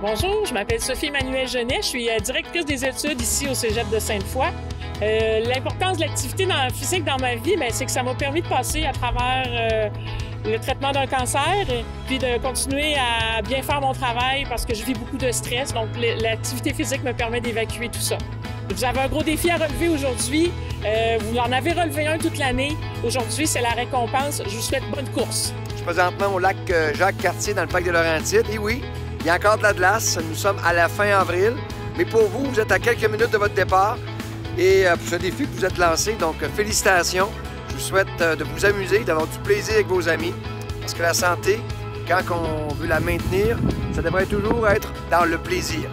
Bonjour, je m'appelle Sophie-Emmanuelle Genet, je suis directrice des études ici au Cégep de Sainte-Foy. L'importance de l'activité physique dans ma vie, c'est que ça m'a permis de passer à travers le traitement d'un cancer, puis de continuer à bien faire mon travail parce que je vis beaucoup de stress. Donc, l'activité physique me permet d'évacuer tout ça. Vous avez un gros défi à relever aujourd'hui. Vous en avez relevé un toute l'année. Aujourd'hui, c'est la récompense. Je vous souhaite bonne course. Je suis présentement au lac Jacques-Cartier dans le parc des Laurentides. Et oui, il y a encore de la glace. Nous sommes à la fin avril. Mais pour vous, vous êtes à quelques minutes de votre départ. Et pour ce défi que vous êtes lancé, donc félicitations. Je vous souhaite de vous amuser, d'avoir du plaisir avec vos amis. Parce que la santé, quand on veut la maintenir, ça devrait toujours être dans le plaisir.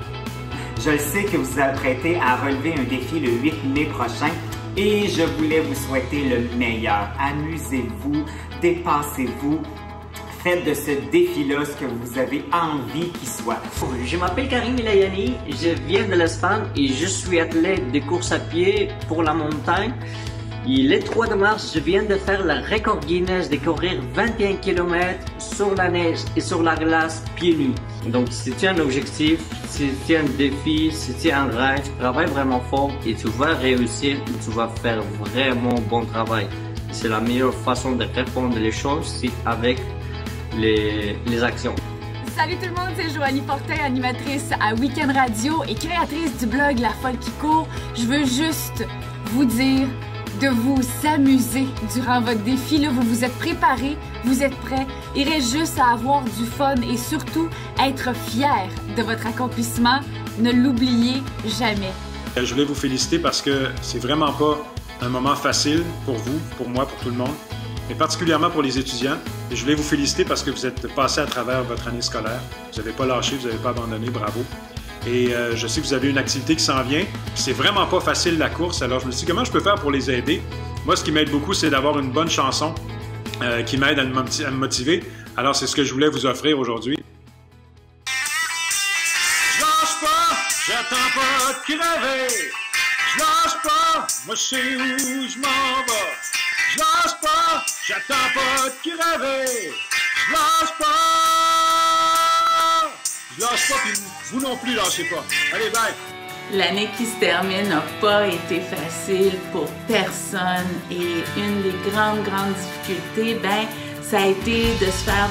Je sais que vous vous apprêtez à relever un défi le 8 mai prochain et je voulais vous souhaiter le meilleur. Amusez-vous, dépassez-vous, faites de ce défi-là ce que vous avez envie qu'il soit. Je m'appelle Karim Ilayani, je viens de l'Espagne et je suis athlète de course à pied pour la montagne. Et le 3 mars, je viens de faire le record Guinness de courir 21 km sur la neige et sur la glace pieds nus. Donc c'était un objectif, c'était un défi, c'était un rêve. Travaille vraiment fort et tu vas réussir, tu vas faire vraiment bon travail. C'est la meilleure façon de répondre les choses, c'est avec les actions. Salut tout le monde, c'est Joanie Fortin, animatrice à Week-end Radio et créatrice du blog La Folle qui court. Je veux juste vous dire de vous amuser durant votre défi. Là, vous vous êtes préparés, vous êtes prêts. Il reste juste à avoir du fun et surtout être fier de votre accomplissement. Ne l'oubliez jamais. Je voulais vous féliciter parce que c'est vraiment pas un moment facile pour vous, pour moi, pour tout le monde, mais particulièrement pour les étudiants. Et je voulais vous féliciter parce que vous êtes passés à travers votre année scolaire. Vous n'avez pas lâché, vous n'avez pas abandonné, bravo. Et je sais que vous avez une activité qui s'en vient. C'est vraiment pas facile la course, alors je me suis dit comment je peux faire pour les aider. Moi, ce qui m'aide beaucoup, c'est d'avoir une bonne chanson qui m'aide à me motiver. Alors, c'est ce que je voulais vous offrir aujourd'hui. Je lâche pas, j'attends pas de crever. Je lâche pas, moi je sais où je m'en vais. Je lâche pas, j'attends pas de crever. Je lâche pas. Je lâche pas, puis vous non plus lâchez pas. Allez, bye! L'année qui se termine n'a pas été facile pour personne et une des grandes difficultés, ça a été de se faire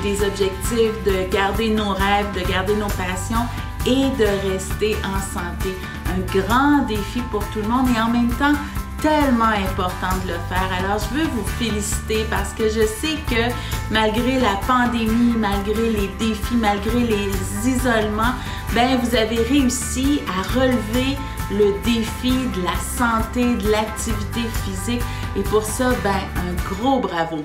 des objectifs, de garder nos rêves, de garder nos passions et de rester en santé. Un grand défi pour tout le monde et en même temps, tellement important de le faire. Alors, je veux vous féliciter parce que je sais que malgré la pandémie, malgré les défis, malgré les isolements, vous avez réussi à relever le défi de la santé, de l'activité physique. Et pour ça, un gros bravo.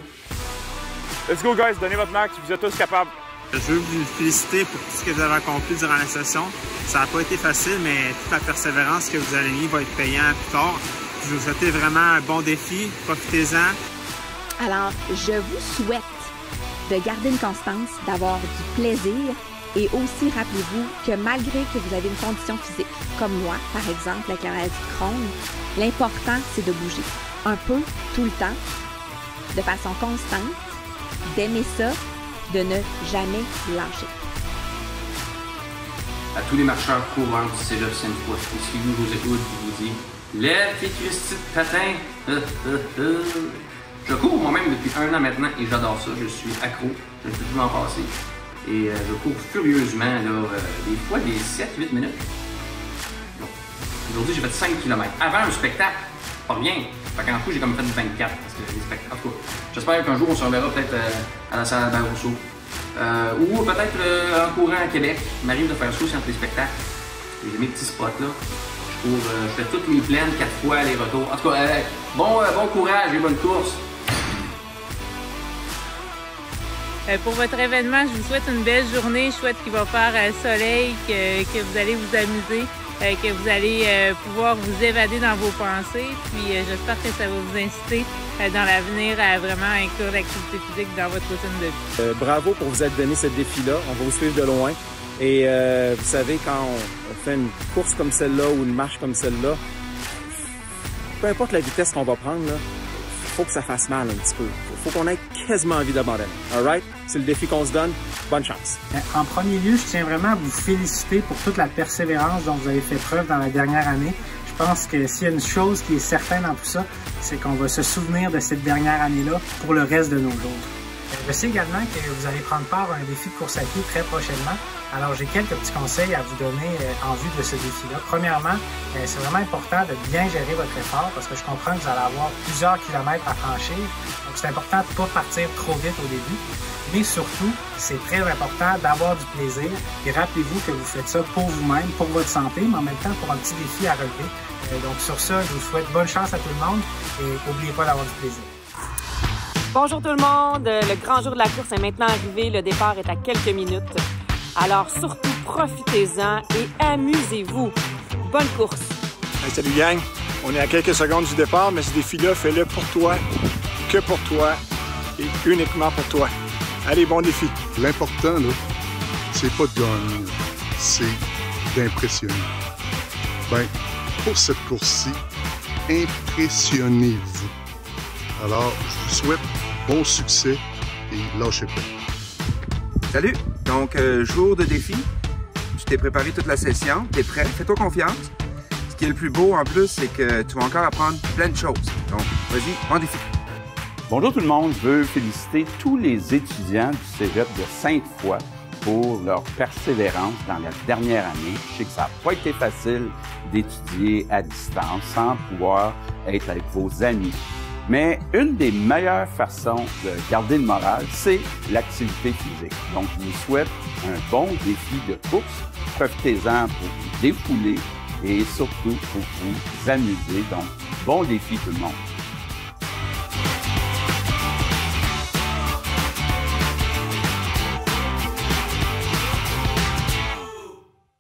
Let's go, guys! Donnez votre max, vous êtes tous capables. Je veux vous féliciter pour tout ce que vous avez accompli durant la session. Ça n'a pas été facile, mais toute la persévérance que vous avez mis va être payante plus tard. Je vous souhaite vraiment un bon défi. Profitez-en. Alors, je vous souhaite de garder une constance, d'avoir du plaisir et aussi rappelez-vous que malgré que vous avez une condition physique, comme moi, par exemple, avec la maladie de Crohn, l'important, c'est de bouger un peu, tout le temps, de façon constante, d'aimer ça, de ne jamais lâcher. À tous les marcheurs courants du Cégep Sainte-Foy, si vous vous écoutez, je vous dis lève tes Christy de patin! Je cours moi-même depuis 1 an maintenant et j'adore ça. Je suis accro. Je ne peux plus m'en passer. Et je cours furieusement, des fois des 7-8 minutes. Aujourd'hui, j'ai fait 5 km. Avant un spectacle, pas rien. Fait qu'en tout, j'ai comme fait 24 parce que les spectacles. En tout cas, j'espère qu'un jour, on se reverra peut-être à la salle Albert Rousseau. Ou peut-être en courant à Québec. Il m'arrive de faire ça aussi entre les spectacles. J'ai mes petits spots là. Je fais toutes mes plaines 4 fois aller-retour. En tout cas, bon courage et bonne course! Pour votre événement, je vous souhaite une belle journée. Je souhaite qu'il va faire soleil, que vous allez vous amuser, que vous allez pouvoir vous évader dans vos pensées. Puis j'espère que ça va vous inciter dans l'avenir à vraiment inclure l'activité physique dans votre routine de vie. Bravo pour vous être donné ce défi-là. On va vous suivre de loin. Et vous savez, quand on fait une course comme celle-là ou une marche comme celle-là, peu importe la vitesse qu'on va prendre, il faut que ça fasse mal un petit peu. faut qu'on ait quasiment envie d'abandonner. All right? C'est le défi qu'on se donne. Bonne chance. En premier lieu, je tiens vraiment à vous féliciter pour toute la persévérance dont vous avez fait preuve dans la dernière année. Je pense que s'il y a une chose qui est certaine dans tout ça, c'est qu'on va se souvenir de cette dernière année-là pour le reste de nos jours. Je sais également que vous allez prendre part à un défi de course à pied très prochainement. Alors, j'ai quelques petits conseils à vous donner en vue de ce défi-là. Premièrement, c'est vraiment important de bien gérer votre effort parce que je comprends que vous allez avoir plusieurs kilomètres à franchir. Donc, c'est important de ne pas partir trop vite au début. Mais surtout, c'est très important d'avoir du plaisir. Et rappelez-vous que vous faites ça pour vous-même, pour votre santé, mais en même temps pour un petit défi à relever. Donc, sur ça, je vous souhaite bonne chance à tout le monde et n'oubliez pas d'avoir du plaisir. Bonjour tout le monde, le grand jour de la course est maintenant arrivé, le départ est à quelques minutes. Alors surtout profitez-en et amusez-vous. Bonne course! Hey, salut gang, on est à quelques secondes du départ, mais ce défi-là, fais-le pour toi, que pour toi et uniquement pour toi. Allez, bon défi! L'important, là, c'est pas de gagner, c'est d'impressionner. Ben, pour cette course-ci, impressionnez-vous. Alors, je vous souhaite bon succès et lâchez pas. Salut! Donc, jour de défi. Tu t'es préparé toute la session, t'es prêt, fais-toi confiance. Ce qui est le plus beau en plus, c'est que tu vas encore apprendre plein de choses. Donc, vas-y, bon défi. Bonjour tout le monde, je veux féliciter tous les étudiants du Cégep de Sainte-Foy pour leur persévérance dans la dernière année. Je sais que ça n'a pas été facile d'étudier à distance sans pouvoir être avec vos amis. Mais une des meilleures façons de garder le moral, c'est l'activité physique. Donc, je vous souhaite un bon défi de course. Profitez-en pour vous défouler et surtout pour vous amuser. Donc, bon défi tout le monde.